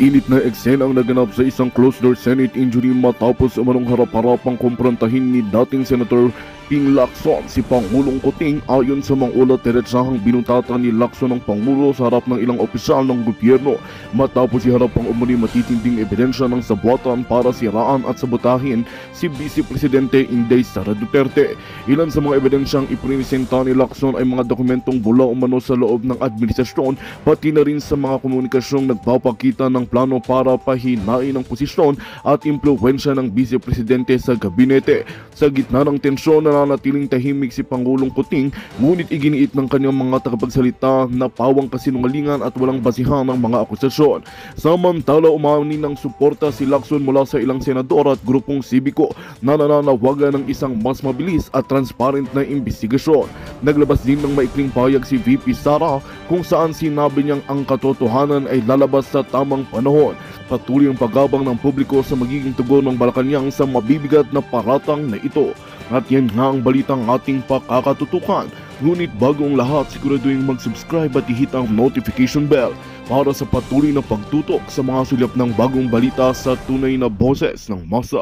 Init na eksena ang naganap sa isang closed-door Senate injury matapos umanong harap-harapang kumprontahin ni dating Senator Ping Lacson si Pangulong Kuting. Ayon sa mga ulat, diretsahang binuntatan ni Lacson ng Pangulo sa harap ng ilang opisyal ng gobyerno matapos iharap ang umuni matitinding ebidensya ng sabwatan para siraan at sabotahin si Vice Presidente Inday Sara Duterte. Ilan sa mga ebidensyang iprinisenta ni Lacson ay mga dokumentong bula umano sa loob ng administrasyon, pati na rin sa mga komunikasyong nagpapakita ng plano para pahinain ang posisyon at impluwensya ng Vice Presidente sa gabinete. Sa gitna ng tensyon, nananatiling tahimik si Pangulong Kuting, ngunit iginiit ng kanyang mga tagapagsalita na pawang kasinungalingan at walang basihan ng mga akusasyon. Samantala, umani ng suporta si Lacson mula sa ilang senador at grupong sibiko na nananawagan ng isang mas mabilis at transparent na imbestigasyon. Naglabas din ng maikling pahayag si VP Sara kung saan sinabi niyang ang katotohanan ay lalabas sa tamang panahon. Patuloy ang pagabang ng publiko sa magiging tugon ng Malacanang sa mabibigat na paratang na ito. At yan nga ang balitang ating pakakatutukan. Ngunit bago ang lahat, siguraduhin mag-subscribe at i-hit ang notification bell para sa patuloy na pagtutok sa mga sulyap ng bagong balita sa tunay na boses ng masa.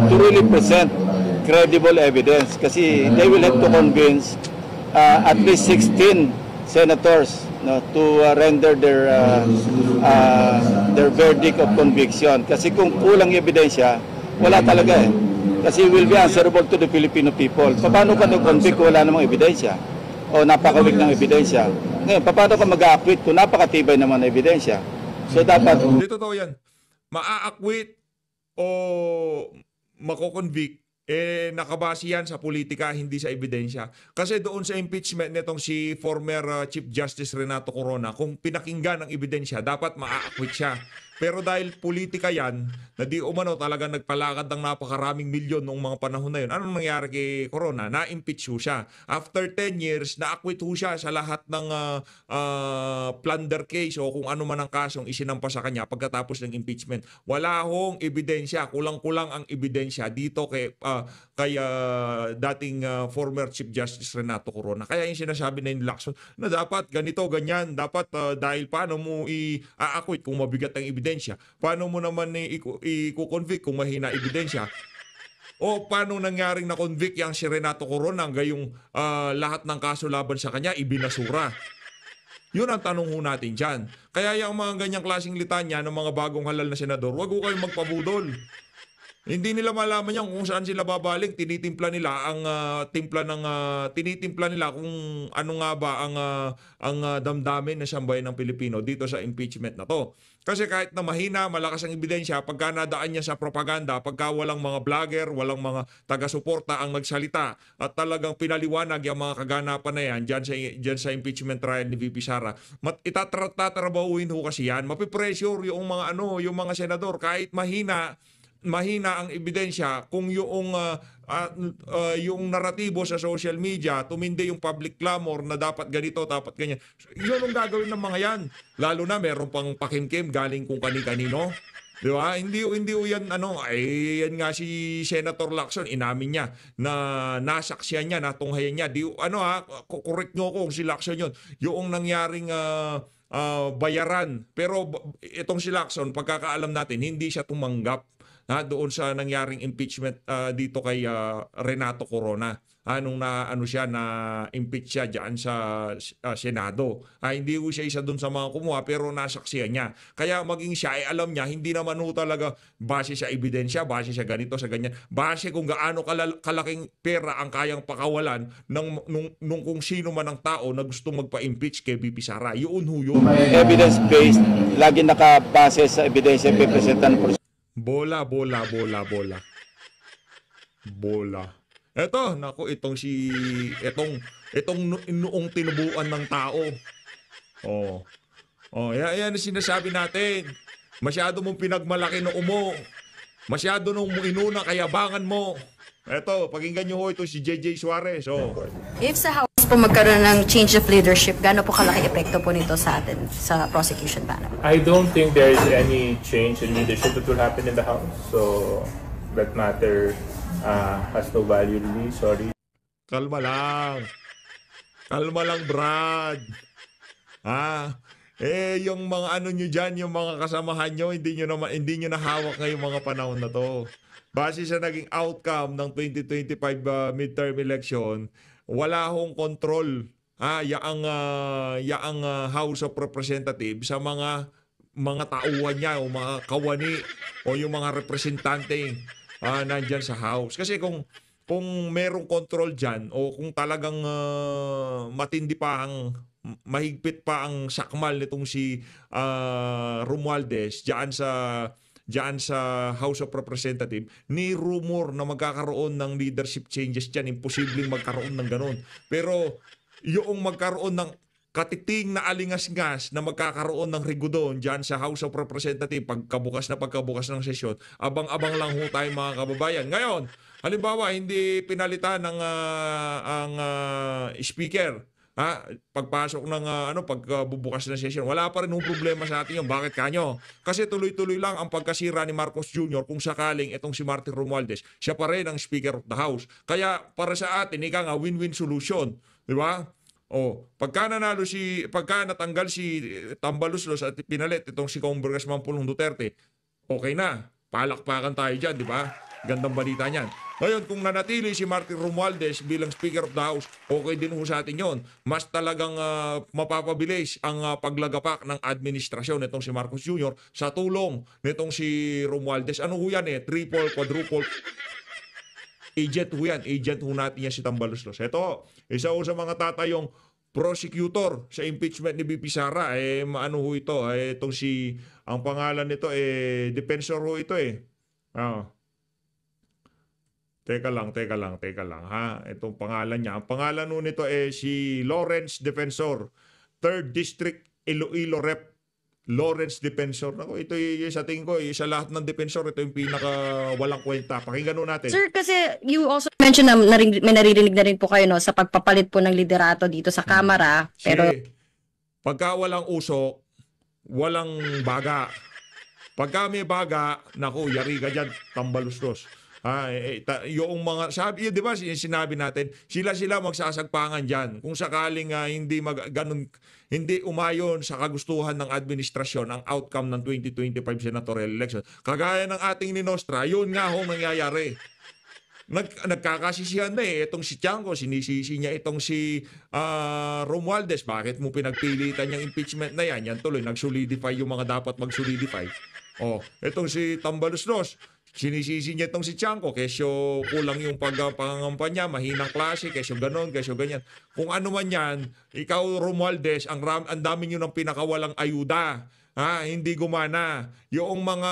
To really present credible evidence kasi they will have to convince at least 16 senators to render their verdict of conviction. Kasi kung kulang ebidensya, wala talaga eh. Kasi will be answerable to the Filipino people. Paano ka nag-convict kung wala namang ebidensya? O napakawik ng ebidensya? Ngayon, paano ka mag-a-acquit kung napakatibay naman na ebidensya? So dapat... Dito to yan. Ma-acquit o mako-convict, nakabase yan sa politika, hindi sa ebidensya. Kasi doon sa impeachment nitong si former Chief Justice Renato Corona, kung pinakinggan ang ebidensya, dapat maa-acquit siya. Pero dahil politika yan, na di umano talaga nagpalakad ng napakaraming milyon noong mga panahon na yun, anong nangyari kay Corona? Na-impeach ho siya. After 10 years, na-acquit ho siya sa lahat ng plunder case o kung ano man ang kasong isinampa sa kanya pagkatapos ng impeachment. Wala hong ebidensya, kulang-kulang ang ebidensya dito kay dating former Chief Justice Renato Corona. Kaya yung sinasabi na yung Lacson na dapat ganito, ganyan, dapat dahil paano mo i-acquit kung mabigat ang ebidensya? Paano mo naman i-convict kung mahina ebidensya? O paano nangyaring na-convict yang si Renato Corona gayong lahat ng kaso laban sa kanya ibinasura? Yun ang tanong ho natin dyan. Kaya yung mga ganyang klaseng litanya ng mga bagong halal na senador, wag ho kayong magpabudol. Hindi nila malaman yan kung saan sila babalik. Tinitimpla nila ang tinitimpla nila kung ano nga ba ang damdamin ng sambayan ng Pilipino dito sa impeachment na to. Kasi kahit na mahina, malakas ang ebidensya, pagka nadaan niya sa propaganda, pagka walang mga vlogger, walang mga taga-suporta ang nagsalita at talagang pinaliwanag yung mga kaganapan na yan dyan sa impeachment trial ni VP Sara, itatrabahuin ho kasi yan. Mapipressure yung mga senador kahit mahina ang ebidensya, kung yung naratibo sa social media, tumindi yung public clamor na dapat ganito, dapat ganyan. Yun ang gagawin ng mga yan. Lalo na meron pang pakimkim galing kung kani-kanino. Di ba? Hindi yan yan nga si Senator Lacson, inamin niya na nasaksiyan niya, natunghayan niya. Correct nyo ko kung si Lacson yun. Yung nangyaring bayaran. Pero itong si Lacson, pagkakaalam natin, hindi siya tumanggap doon sa nangyaring impeachment dito kay Renato Corona. Nung na-impeach siya diyan sa Senado. Hindi ho siya isa doon sa mga kumuha pero nasaksiyan niya. Kaya maging siya ay alam niya, hindi naman ho talaga base sa ebidensya, base sa ganito, sa ganyan. Base kung gaano kalaking pera ang kayang pakawalan nung kung sino man ang tao na gustong magpa-impeach kay VP Sara. Yun ho yun. Evidence-based, lagi nakabase sa ebidensya pipresentan por Bola. Eto, naku, itong noong tinubuan ng tao. Yan ang sinasabi natin. Masyado mong pinagmalaki no umo. Masyado nung inuna kayabangan mo. Eto, pakinggan nyo ho ito si JJ Suarez. If sa House once po magkaroon ng change of leadership, gaano po kalaki epekto po nito sa atin, sa prosecution panel? I don't think there is any change in leadership that will happen in the House. So that matter has no value really. Sorry. Kalma lang. Kalma lang, Brad. Yung mga ano nyo dyan, yung mga kasamahan nyo, hindi nyo na hawak ngayong mga panahon na to. Base sa naging outcome ng 2025 midterm election, wala hong control yaang House of Representatives sa mga tauhan niya o mga kawani o yung mga representante nandyan sa House. Kasi kung merong control dyan o kung talagang matindi pa mahigpit pa ang sakmal nitong si Romualdez diyan sa House of Representatives, ni rumor na magkakaroon ng leadership changes diyan, imposibleng magkaroon ng ganun. Pero yung magkaroon ng katiting na alingas-ngas na magkakaroon ng rigudon diyan sa House of Representatives pagkabukas ng sesyon, abang-abang lang ho tayo mga kababayan. Ngayon, halimbawa hindi pinalitan ng ang speaker pagpasok ng pagbubukas ng session, wala pa rin yung problema sa atin yun. Bakit kanyo? Kasi tuloy-tuloy lang ang pagkasira ni Marcos Jr. kung sakaling itong si Martin Romualdez, siya pa rin ang Speaker of the House. Kaya para sa atin, ika nga win-win solution, di ba? Pagka natanggal si Tambaluslos at pinalit itong si Congressman Pulong Duterte, okay na. Palakpakan tayo dyan, di ba? Gandang balita niyan. Ngayon, kung nanatili si Martin Romualdez bilang Speaker of the House, okay din ho sa atin yun. Mas talagang mapapabilis ang paglagapak ng administrasyon nitong si Marcos Jr. sa tulong nitong si Romualdez. Ano ho yan triple, quadruple agent ho yan. Agent ho natin yan si Tambaluslos. Ito, isa ho sa mga tatayong prosecutor sa impeachment ni BP Sara. Ano ho ito? Ang pangalan nito, defensor ho ito Teka lang ha. Itong pangalan niya. Ang pangalan nun nito si Lawrence Defensor. 3rd District Iloilo Rep. Lawrence Defensor. Naku, ito sa tingin ko, sa lahat ng defensor, ito yung pinaka walang kwenta. Pakinggan nun natin. Sir, kasi you also mentioned na may naririnig na rin po kayo sa pagpapalit po ng liderato dito sa Kamara. Pero pagka walang usok, walang baga. Pagka may baga, naku, yari ka dyan, Tambaluslos. Yung mga sabi, di ba sinabi natin, sila magsasagpangan diyan kung sakaling hindi umayon sa kagustuhan ng administrasyon ang outcome ng 2025 senatorial election. Kagaya ng ating ni Nostra, yun nga ho nangyayari. Nagkakasisihan na itong si Tiangco, sinisisi niya itong si Romualdez. Bakit mo pinagpilitan yung impeachment na yan? Yan tuloy, nag-solidify yung mga dapat mag-solidify. Itong si Tambaluslos, sinisisi niya itong si Tiangco, kesyo kulang yung pangangampanya, mahinang klase, kesyo ganon, kesyo ganyan. Kung ano man yan, ikaw Romualdez, ang dami nyo ng pinakawalang ayuda. Hindi gumana. Yung mga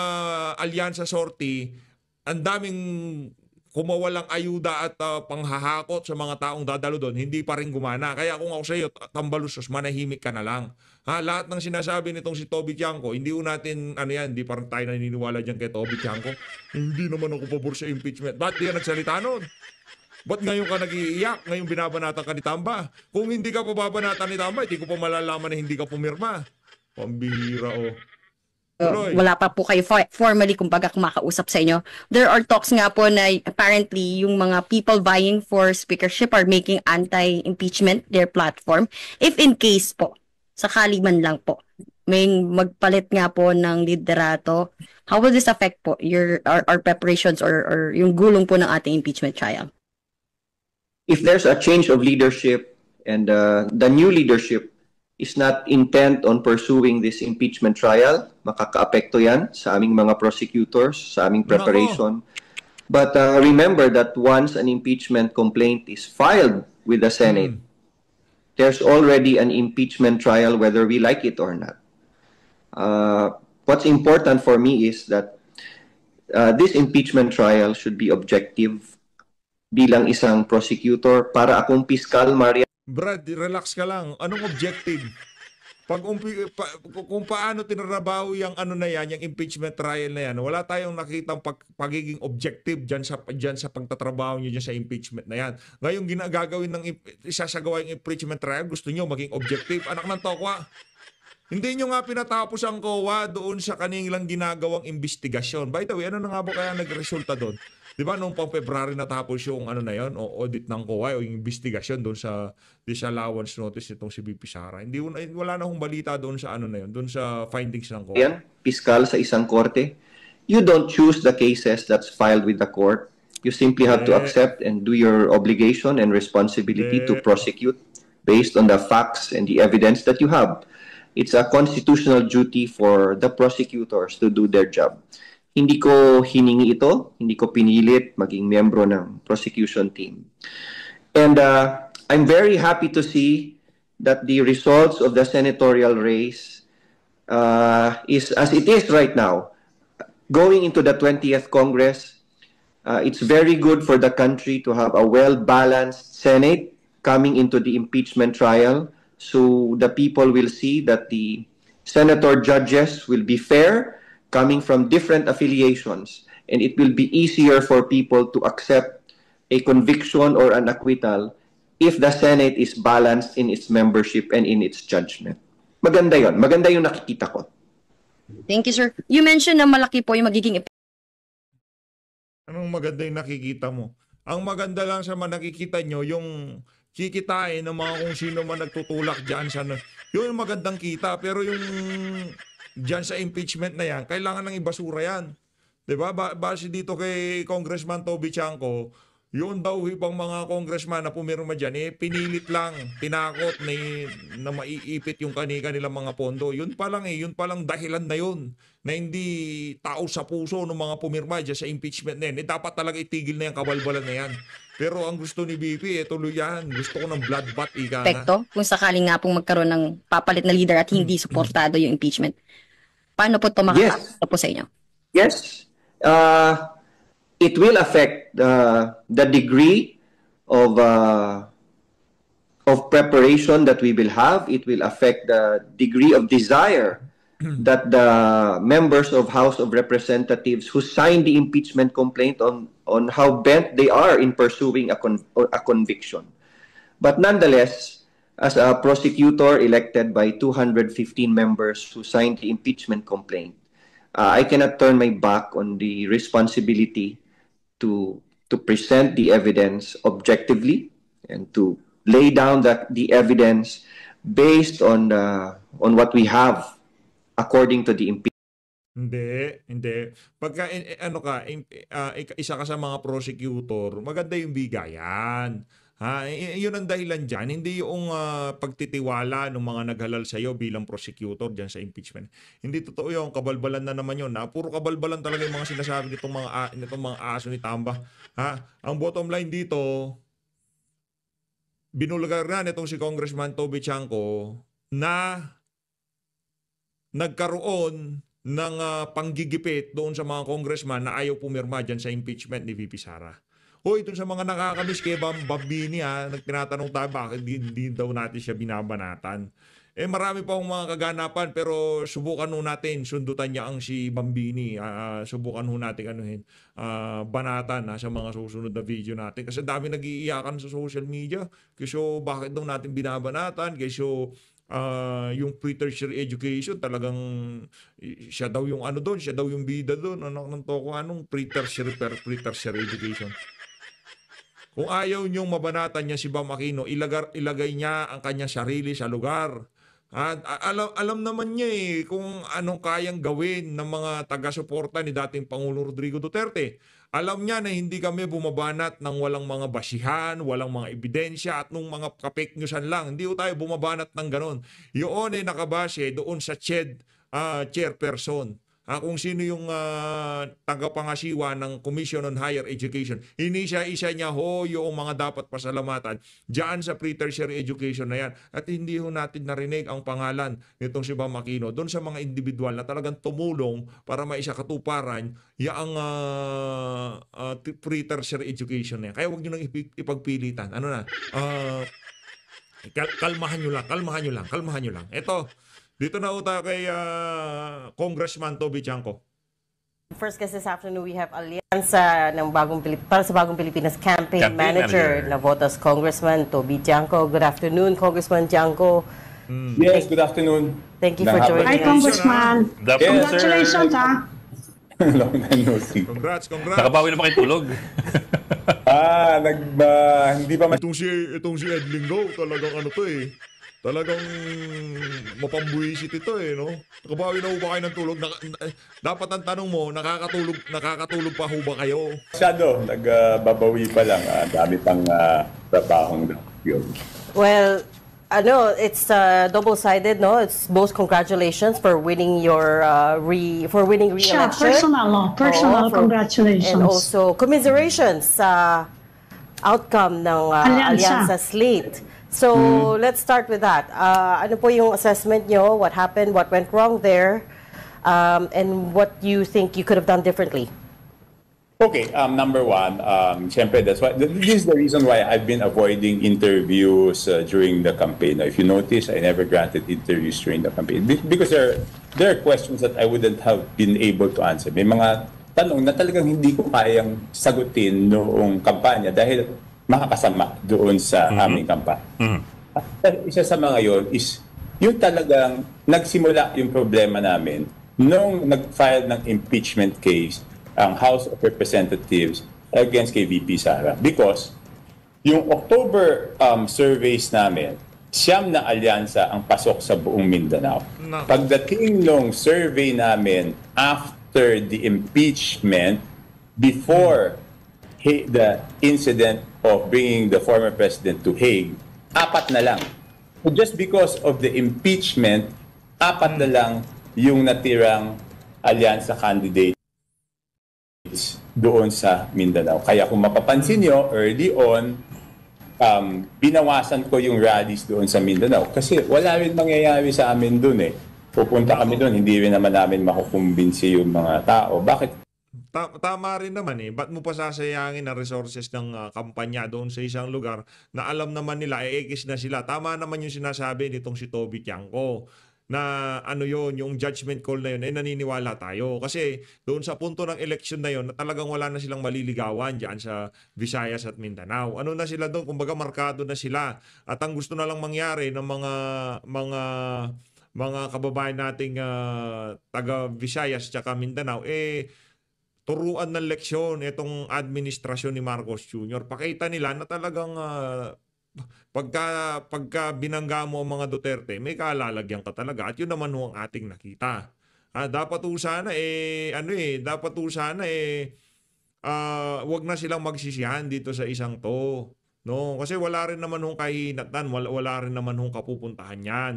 alyansa sorti, ang daming kumawalang ayuda at panghahakot sa mga taong dadalo doon, hindi pa rin gumana. Kaya kung ako sa iyo, Tambaluslos, manahimik ka na lang. Lahat ng sinasabi nitong si Toby Tiangco, hindi natin, hindi pa rin tayo naniniwala dyan kay Toby Tiangco. Hindi naman ako pabor sa impeachment. Ba't di ka nagsalita nun? Ba't ngayon ka nag-iiyak? Ngayon binabanatan ka ni Tamba? Kung hindi ka pa babanatan ni Tamba, hindi ko pa malalaman na hindi ka pumirma. Pambihira wala pa po kayo formally kumbaga kumakausap sa inyo. There are talks nga po na apparently yung mga people vying for speakership are making anti-impeachment their platform. If in case po, sakali man lang po, may magpalit nga po ng liderato, how will this affect po our preparations or yung gulong po ng ating impeachment trial? If there's a change of leadership and the new leadership is not intent on pursuing this impeachment trial, makaka-apekto yan sa aming mga prosecutors, sa aming preparation. But remember that once an impeachment complaint is filed with the Senate, there's already an impeachment trial whether we like it or not. What's important for me is that this impeachment trial should be objective bilang isang prosecutor para akong piskal, Maria. Brad, relax ka lang. Anong objective? Kung paano tinrabaho yung ano na yan, yung impeachment trial na yan, wala tayong nakitang pagiging objective dyan sa pagtatrabaho nyo dyan sa impeachment na yan. Ngayon, gagawin ng isasagawa yung impeachment trial, gusto nyo maging objective. Anak ng tokwa. Hindi nyo nga pinatapos ang COA doon sa kanilang ginagawang investigasyon. By the way, ano na nga ba kaya nagresulta doon? Di ba noong pang February natapos yung ano na yon, o audit ng COA o yung investigasyon doon sa disallowance notice nitong si BP Sara. Wala na hong balita doon sa ano na yon, doon sa findings ng COA. Yan, piskal sa isang korte. You don't choose the cases that's filed with the court. You simply have to accept and do your obligation and responsibility to prosecute based on the facts and the evidence that you have. It's a constitutional duty for the prosecutors to do their job. Hindi ko hiningi ito, hindi ko pinilit maging miyembro ng prosecution team. And I'm very happy to see that the results of the senatorial race is as it is right now. Going into the 20th Congress, it's very good for the country to have a well-balanced Senate coming into the impeachment trial. So the people will see that the senator judges will be fair, coming from different affiliations, and it will be easier for people to accept a conviction or an acquittal if the Senate is balanced in its membership and in its judgment. Maganda yon. Maganda yung nakikita ko. Thank you, sir. You mentioned na malaki po yung magiging Anong maganda yung nakikita mo? Ang maganda lang sa nakikita nyo, yung kikitain ng mga kung sino man nagtutulak dyan sa yun magandang kita, pero yung dyan sa impeachment na yan, kailangan ng ibasura yan. Diba? Base dito kay Congressman Toby Chanco, yun daw ibang mga congressman na pumirma dyan, pinilit lang, tinakot na maiipit yung kanilang mga pondo. Yun pa lang dahilan na yun, na hindi tao sa puso ng mga pumirma dyan sa impeachment na yan. Dapat talaga itigil na yung kabalbalan na yan. Pero ang gusto ni BP, tuloy yan. Gusto ko ng bloodbath, ika nga. epekto kung sakaling nga pong magkaroon ng papalit na leader at hindi suportado yung impeachment. Paano po ito makakapito po sa inyo? Yes. It will affect the degree of preparation that we will have. It will affect the degree of desire that the members of House of Representatives who signed the impeachment complaint on how bent they are in pursuing a conviction. But nonetheless, as a prosecutor elected by 215 members who signed the impeachment complaint, I cannot turn my back on the responsibility to present the evidence objectively and to lay down the evidence based on what we have according to the impeachment. Hindi. Pagka isa ka sa mga prosecutor, maganda yung bigayan. Yun ang dahilan dyan. Hindi yung pagtitiwala ng mga naghalal sa'yo bilang prosecutor dyan sa impeachment. Hindi totoo yung kabalbalan na naman yun. Puro kabalbalan talaga yung mga sinasabi nitong mga aso ni Tamba. Ang bottom line dito, binulgar na nitong si Congressman Toby Chanco na nagkaroon ng panggigipit doon sa mga congressman na ayaw pumirma dyan sa impeachment ni VP Sara. Hoy, doon sa mga nakakamiss kay Bambini nagtinatanong tayo bakit hindi daw natin siya binabanatan. Marami pa akong mga kaganapan pero subukan ho natin sundutan niya ang si Bambini. Subukan ho natin banatan sa mga susunod na video natin. Kasi dami nag-iiyakan sa social media. Kasi bakit daw natin binabanatan? Kasi yung pre-tertiary education talagang siya daw yung doon, siya daw yung bida doon. Anong pre-tertiary education? Kung ayaw niyong mabanatan niya si Bam Aquino, ilagay niya ang kanyang sarili sa lugar. Alam naman niya kung anong kayang gawin ng mga taga-suporta ni dating Pangulo Rodrigo Duterte. Alam niya na hindi kami bumabanat ng walang mga basihan, walang mga ebidensya at nung mga ka-fake newsan lang. Hindi tayo bumabanat ng ganon. Yun nakabase doon sa CHED chairperson. Kung sino yung tagapangasiwa ng Commission on Higher Education. Isa niya yung mga dapat pasalamatan dyan sa pre-tertiary education na yan. At hindi natin narinig ang pangalan nitong si Bam Aquino doon sa mga individual na talagang tumulong para maisakatuparan yung pre-tertiary education na yan. Kaya huwag nyo nang ipagpilitan. Kalmahan nyo lang. Ito, Dito na uta kay Congressman Toby Chanco. First guest this afternoon, we have Alyansa ng para sa Bagong Pilipinas Campaign Manager na Votas, Congressman Toby Chanco. Good afternoon, Congressman Chanco. Yes, good afternoon. Thank you for joining us. Hi, Congressman. Congratulations, ha? Long time no see. Congrats. Nakabawi na ba kayo tulog? Hindi pa Itong si Edling daw, talagang ano to eh. Talagang mapambuisit ito eh, no? Nakabawi na ho ba kayo ng tulog? Dapat ang tanong mo, nakakatulog pa ho ba kayo? masyado. Nagbabawi pa lang. Dami pang trabahong yun. Well, it's double-sided, no? It's both congratulations for winning your re-election. Siya, personal congratulations. And also commiserations sa outcome ng Alyansa slate. So, let's start with that. Ano po yung assessment nyo? What happened? What went wrong there? And what you think you could have done differently? Okay, number one, syempre, this is the reason why I've been avoiding interviews during the campaign. If you notice, I never granted interviews during the campaign because there are questions that I wouldn't have been able to answer. May mga tanong na talagang hindi ko kayang sagutin noong kampanya dahil makakasama doon sa aming kampanya. Isa sa mga yon is yung talagang nagsimula yung problema namin nung nag-file ng impeachment case ang House of Representatives against kay VP Sara. Because yung October surveys namin, 9 na alyansa ang pasok sa buong Mindanao. Pagdating nung survey namin after the impeachment, before the incident of bringing the former president to Hague, 4 na lang. So just because of the impeachment, 4 na lang yung natirang alyansa candidates doon sa Mindanao. Kaya kung mapapansin nyo, early on, binawasan ko yung rallies doon sa Mindanao kasi wala rin mangyayari sa amin doon eh. Pupunta kami doon, hindi rin naman namin makukumbinsi yung mga tao. Bakit? Tama rin naman eh. Ba't mo pa sasayangin ang resources ng kampanya doon sa isang lugar na alam naman nila, ekis na sila. Tama naman yung sinasabi nitong si Toby Chanco na yung judgment call na yun, naniniwala tayo. Kasi doon sa punto ng election na yun, na talagang wala na silang maliligawan dyan sa Visayas at Mindanao. Ano na sila doon? Kumbaga markado na sila. At ang gusto na lang mangyari ng mga kababayan nating taga Visayas at Mindanao, turuan ng leksyon itong administrasyon ni Marcos Jr. Pakita nila na talagang pagka binangga mo ang mga Duterte, may kalalagyan ka talaga. At yun naman ang ating nakita. Dapat sana wag na silang magsisihan dito sa isang to. No, kasi wala rin naman kahinatan, wala rin naman kapupuntahan yan.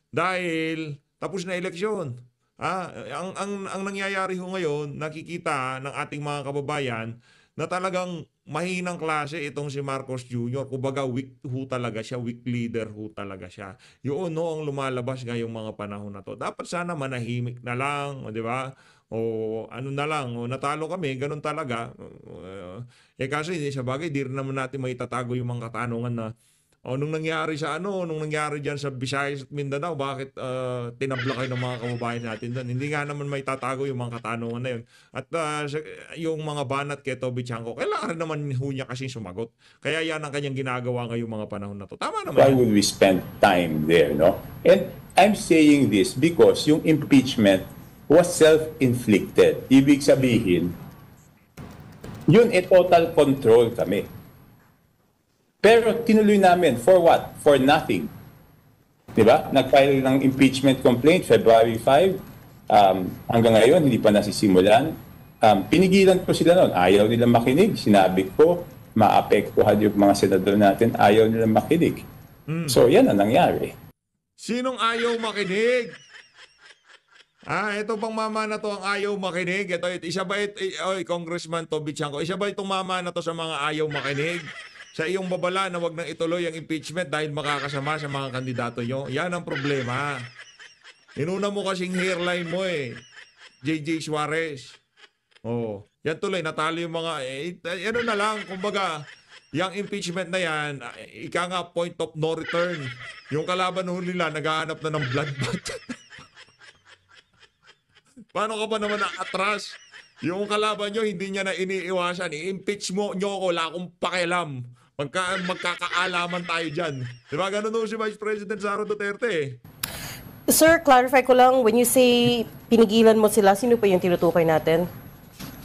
Dahil tapos na eleksyon. Ang nangyayari ngayon, nakikita ng ating mga kababayan na talagang mahinang klase itong si Marcos Jr. Kumbaga weak talaga siya, weak leader talaga siya. Yun ang lumalabas ngayong mga panahon na to. Dapat sana manahimik na lang, di ba? O ano na lang, natalo kami, ganun talaga. Kasi sa bagay, di rin naman natin maitatago yung mga katanungan na nung nangyari diyan sa Visayas at Mindanao, bakit tinabla kayo ng mga kababayan natin doon? Hindi nga naman may tatago yung mga katanungan na yun. At yung mga banat kay Toby Chanco, kailangan rin naman niya kasi sumagot. Kaya yan ang kanyang ginagawa ngayong mga panahon na to. Tama naman. Why would we spend time there, no? And I'm saying this because yung impeachment was self-inflicted. Ibig sabihin, yun total control kami. Pero tinuloy namin, for what? For nothing. Diba? Nag-file ng impeachment complaint February 5. Hanggang ngayon, hindi pa nasisimulan. Pinigilan ko sila noon. Ayaw nilang makinig. Sinabi ko, maapektuhan yung mga senador natin. Ayaw nilang makinig. So, yan ang nangyari. Sinong ayaw makinig? Ito bang mama na to ang ayaw makinig? Isa ba Congressman Toby Chanco, isa ba itong mama na to sa mga ayaw makinig? Sa iyong babala na wag nang ituloy ang impeachment dahil makakasama sa mga kandidato nyo. Yan ang problema. Inuna mo kasing hairline mo JJ Suarez. Yan tuloy, natalo yung mga, ano na lang, kumbaga, yung impeachment na yan, ika nga point of no return. Yung kalaban nila, naghahanap na ng bloodbath. Paano ka ba naman naatras? Yung kalaban nyo, hindi niya na iniiwasan. I-impeach mo nyo ako, wala akong pakialam. Magkakaalaman tayo dyan. Diba? Ganun no si Vice President Sara Duterte. Sir, clarify ko lang, when you say pinigilan mo sila, sino pa yung tinutukoy natin?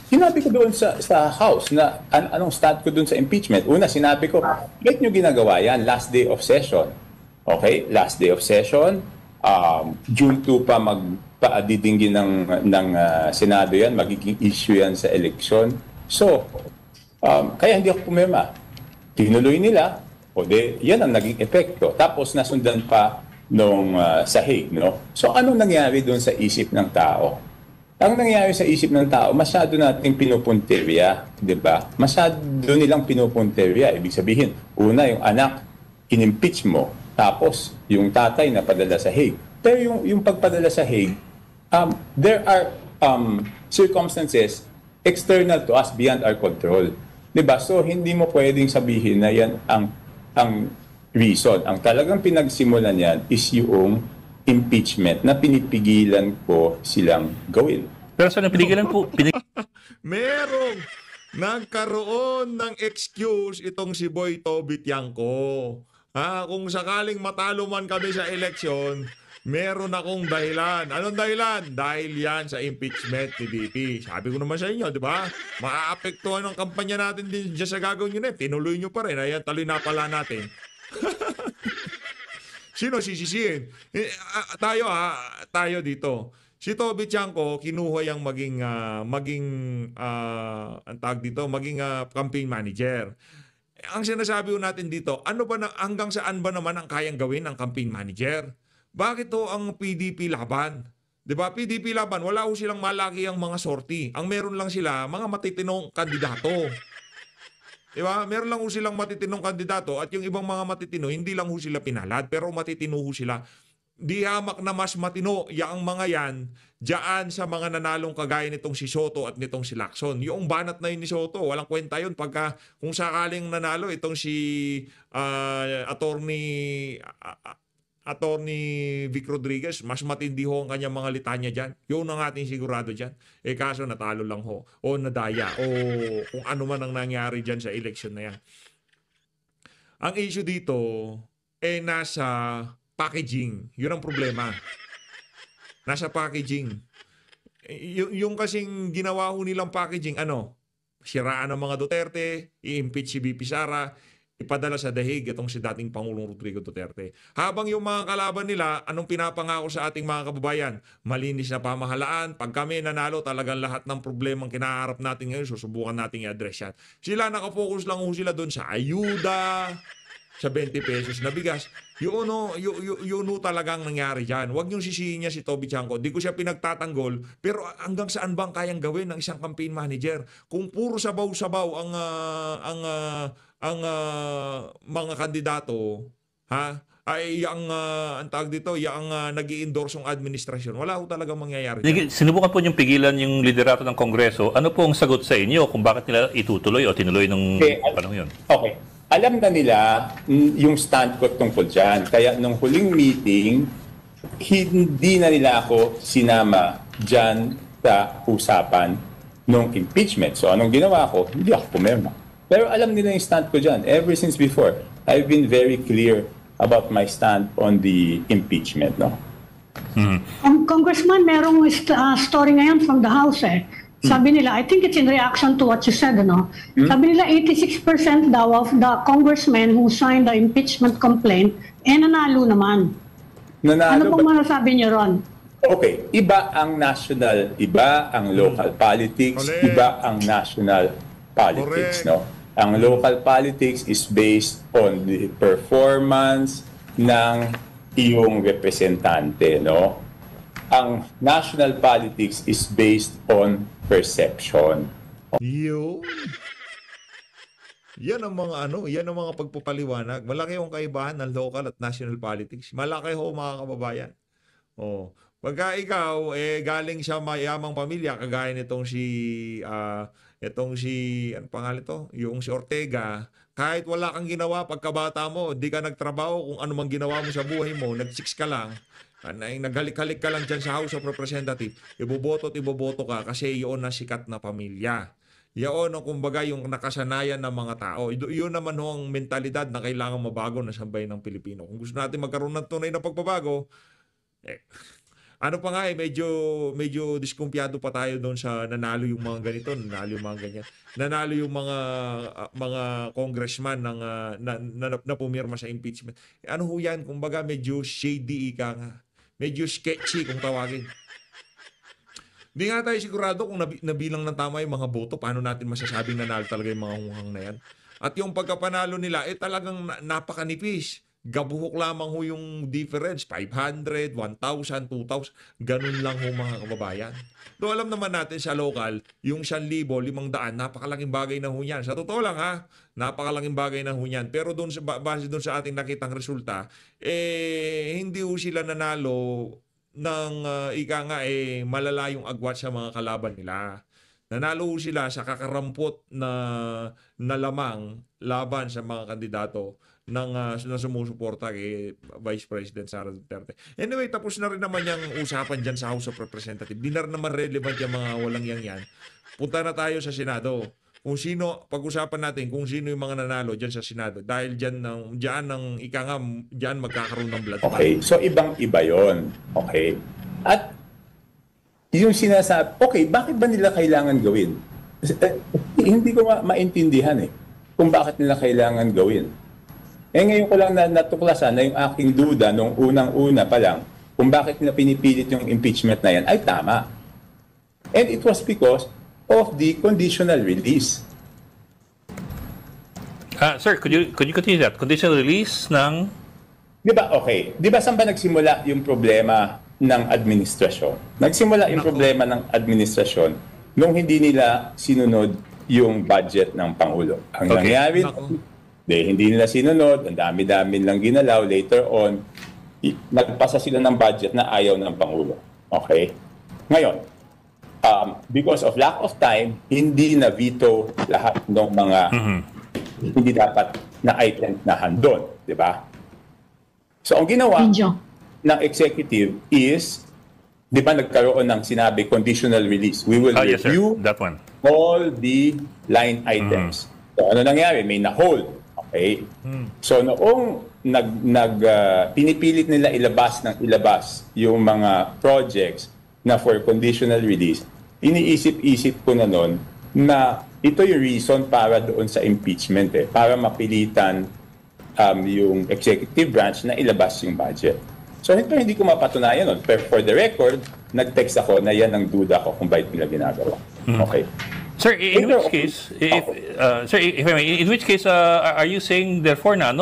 Sinabi ko doon sa House na anong stand ko doon sa impeachment. Una, sinabi ko, bakit nyo ginagawa yan? Last day of session. Okay? Last day of session. June 2 pa magpaadidinggin ng Senado yan. Magiging issue yan sa eleksyon. So, kaya hindi ako pumirma. Tinuloy nila. O yan ang naging epekto. Tapos nasundan pa nung sahig. No? So, anong nangyari doon sa isip ng tao? Ang nangyayari sa isip ng tao, masyado nating pinupunterya, di ba? Masyado nilang pinupunterya. Ibig sabihin, una, yung anak, inimpeach mo. Tapos, yung tatay na padala sa Hague. Pero yung pagpadala sa Hague, there are circumstances external to us, beyond our control. Di ba? So, hindi mo pwedeng sabihin na yan ang reason. Ang talagang pinagsimulan yan is yung impeachment na pinipigilan ko silang gawin. Pero saan ang pinigilan po? Merong nagkaroon ng excuse itong si Boy Toby Tiangco. Kung sakaling matalo man kami sa eleksyon, meron akong dahilan. Anong dahilan? Dahil yan sa impeachment ni BP. Sabi ko naman sa inyo, di ba? Maaapektuhan ang kampanya natin din dyan sa gagawin nyo na. Tinuloy nyo pa rin. Ayan, taloy na pala natin. Sino sisisihin? Tayo dito. Si Toby Tiangco kinuha yung maging ang tawag dito, maging campaign manager. Ang sinasabi ko natin dito, hanggang saan ba naman ang kayang gawin ng campaign manager? Bakit to ang PDP laban? 'Di ba? PDP laban, wala ho silang malaki ang mga sorti. Ang meron lang sila mga matitinong kandidato. Diba? Meron lang ho silang matitinong kandidato at yung ibang mga matitino, hindi lang ho sila pinalad, pero matitino ho sila. Di hamak na mas matino, yaang mga yan, dyan sa mga nanalong kagaya nitong si Soto at nitong si Lacson. Yung banat na yun ni Soto, walang kwenta yun pagka kung sakaling nanalo itong si Attorney Vic Rodriguez, mas matindi ho ang kanyang mga litanya dyan. Yun ang ating sigurado dyan. Kaso natalo lang ho. O nadaya. O kung ano man ang nangyari dyan sa election na yan. Ang issue dito, nasa packaging. Yun ang problema. Nasa packaging. Yung kasing ginawa ho nilang packaging, siraan ng mga Duterte, i-impeach si BP Sara, ipadala sa dahig itong si dating Pangulong Rodrigo Duterte. Habang yung mga kalaban nila, anong pinapangako sa ating mga kababayan? Malinis na pamahalaan. Pag kami nanalo, talagang lahat ng problemang kinaharap natin ngayon, susubukan natin i-address yan. Sila nakafocus lang sila doon sa ayuda, sa 20 pesos na bigas. Yun talagang nangyari dyan. Huwag niyong sisihin niya si Toby Tiangco. Di ko siya pinagtatanggol. Pero hanggang saan bang kayang gawin ng isang campaign manager? Kung puro sabaw-sabaw ang mga kandidato, ay ang tawag dito, yung nag-i-endorse ng administrasyon. Wala ho talagang mangyayari. Sinubukan po niyong pigilan yung liderato ng Kongreso. Ano po ang sagot sa inyo kung bakit nila itutuloy o tinuloy ng panahon yun? Okay. Alam na nila yung stand ko tungkol dyan. Kaya nung huling meeting, hindi na nila ako sinama dyan sa usapan ng impeachment. So anong ginawa ko? Hindi ako pumirma. Pero alam nila yung stand ko dyan. Ever since before, I've been very clear about my stand on the impeachment. No? Congressman, merong story ngayon from the House Sabi nila, I think it's in reaction to what you said, Sabi nila, 86% daw of the congressmen who signed the impeachment complaint, nanalo naman. Ano pong masasabi niyo ron? Okay, iba ang national, iba ang local politics, iba ang national politics, no? Ang local politics is based on the performance ng iyong representante, no? Ang national politics is based on perception. Yan ang mga pagpapaliwanag. Malaki yung kaibahan ng local at national politics. Malaki ho mga kababayan. Pagka ikaw galing sa mayamang pamilya kagaya nitong ano pangalan to? Yung si Ortega, kahit wala kang ginawa pagkabata mo, di ka nagtrabaho, kung ano mang ginawa mo sa buhay mo, nag-6 ka lang, Naghalik-halik ka lang dyan sa House of Representatives, iboboto at iboboto ka kasi yun na sikat na pamilya. Yun ang kumbaga yung nakasanayan ng mga tao. Yun naman ho ang mentalidad na kailangan mabago na sambayan ng Pilipino. Kung gusto natin magkaroon ng tunay na pagbabago, ano pa nga medyo diskumpiyado pa tayo doon sa nanalo yung mga ganito, nanalo yung mga ganyan. Nanalo yung mga congressman na pumirma sa impeachment. Ano ho yan? Kumbaga medyo shady ika nga. Medyo sketchy kung tawagin. Hindi nga tayo sigurado kung nabilang ng tama yung mga boto, paano natin masasabing nanalo talaga yung mga hunghang na yan. At yung pagkapanalo nila, talagang napakanipis. Gabuhok lamang ho yung difference, 500, 1,000, 2,000, ganun lang ho mga kababayan. Do alam naman natin sa local, yung 1,000, 500, napakalaking bagay na ho yan. Sa totoo lang ha, napakalaking bagay na ho yan. Pero doon base doon sa ating nakitang resulta, hindi ho sila nanalo ng ika nga malala yung agwat sa mga kalaban nila. Nanalo sila sa kakarampot na lamang laban sa mga kandidato na sumusuporta kay Vice President Sara Duterte. Anyway, tapos na rin naman yung usapan dyan sa House of Representatives. Di na rin naman relevant yung mga walang yan. Punta na tayo sa Senado. Kung sino, pag-usapan natin kung sino yung mga nanalo dyan sa Senado. Dahil dyan magkakaroon ng blood. Okay, so ibang-iba yon. Okay. At yung sinasabi, okay, bakit ba nila kailangan gawin? Hindi ko maintindihan kung bakit nila kailangan gawin. Ngayon ko lang natuklasan na yung aking duda nung unang-una pa lang kung bakit nila pinipilit yung impeachment na yan ay tama. And it was because of the conditional release. Sir, could you continue that? Conditional release ng... Di ba, okay. Di ba saan ba nagsimula yung problema ng administrasyon? Nagsimula yung problema ng administrasyon nung hindi nila sinunod yung budget ng Pangulo. Ang nangyari, hindi nila sinunod, ang dami-dami lang ginalaw. Later on, nagpasa sila ng budget na ayaw ng Pangulo. Okay? Ngayon, because of lack of time, hindi na veto lahat ng mga hindi dapat na item na handon. Di ba? So, ang ginawa ng executive is, di ba nagkaroon ng sinabi, conditional release. We will review that one. All the line items. So, ano nangyari? May na-hold. Okay? So, noong pinipilit nila ilabas yung mga projects na for conditional release, iniisip-isip ko na noon na ito yung reason para doon sa impeachment para mapilitan yung executive branch na ilabas yung budget. So, hindi ko mapatunayan nun. Pero for the record, nag-text ako na yan ang duda ko kung bakit nila ginagawa. Okay? Sir, in which case, if I may, in which case, are you saying therefore na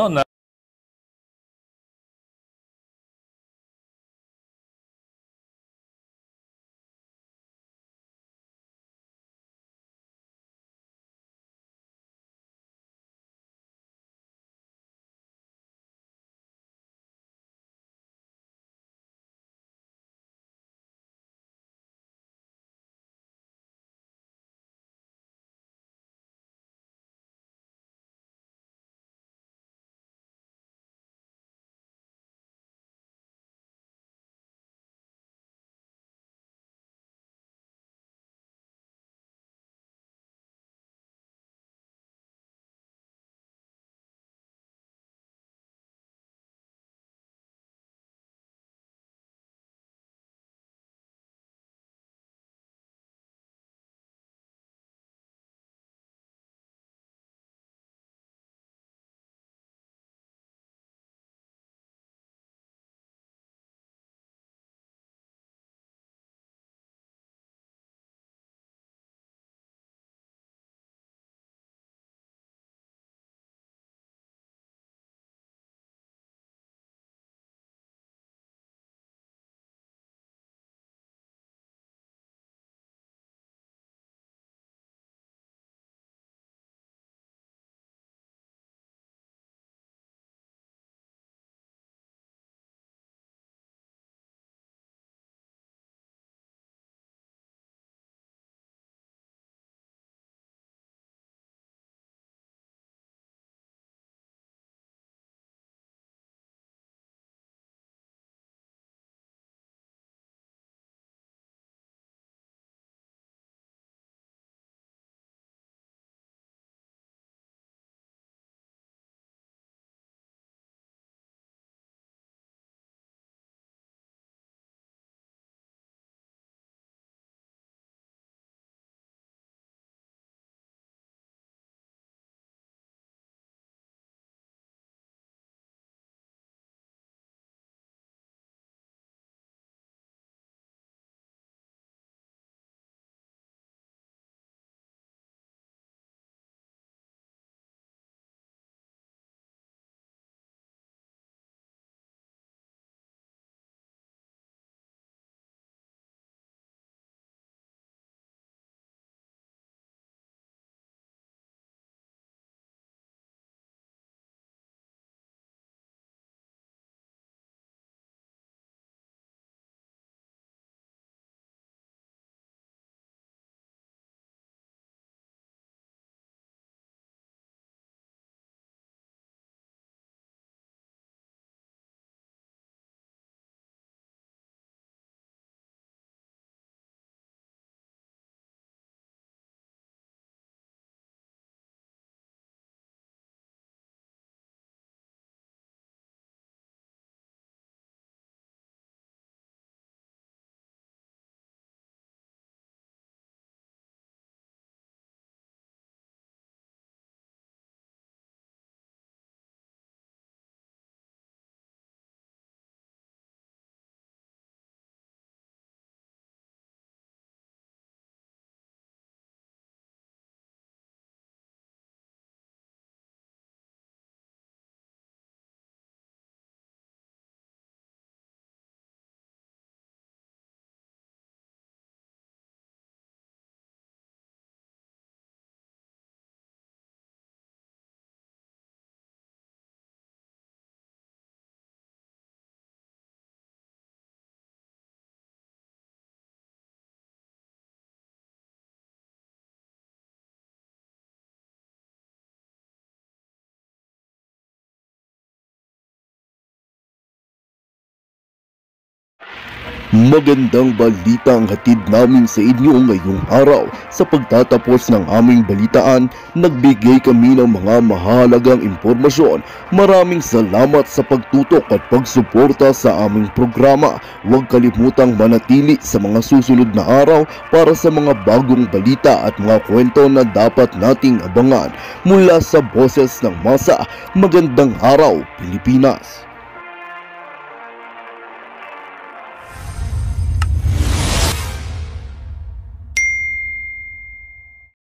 Magandang balita ang hatid namin sa inyo ngayong araw. Sa pagtatapos ng aming balitaan, nagbigay kami ng mga mahalagang impormasyon. Maraming salamat sa pagtutok at pagsuporta sa aming programa. Huwag kalimutang manatili sa mga susunod na araw para sa mga bagong balita at mga kwento na dapat nating abangan. Mula sa Boses ng Masa, magandang araw, Pilipinas!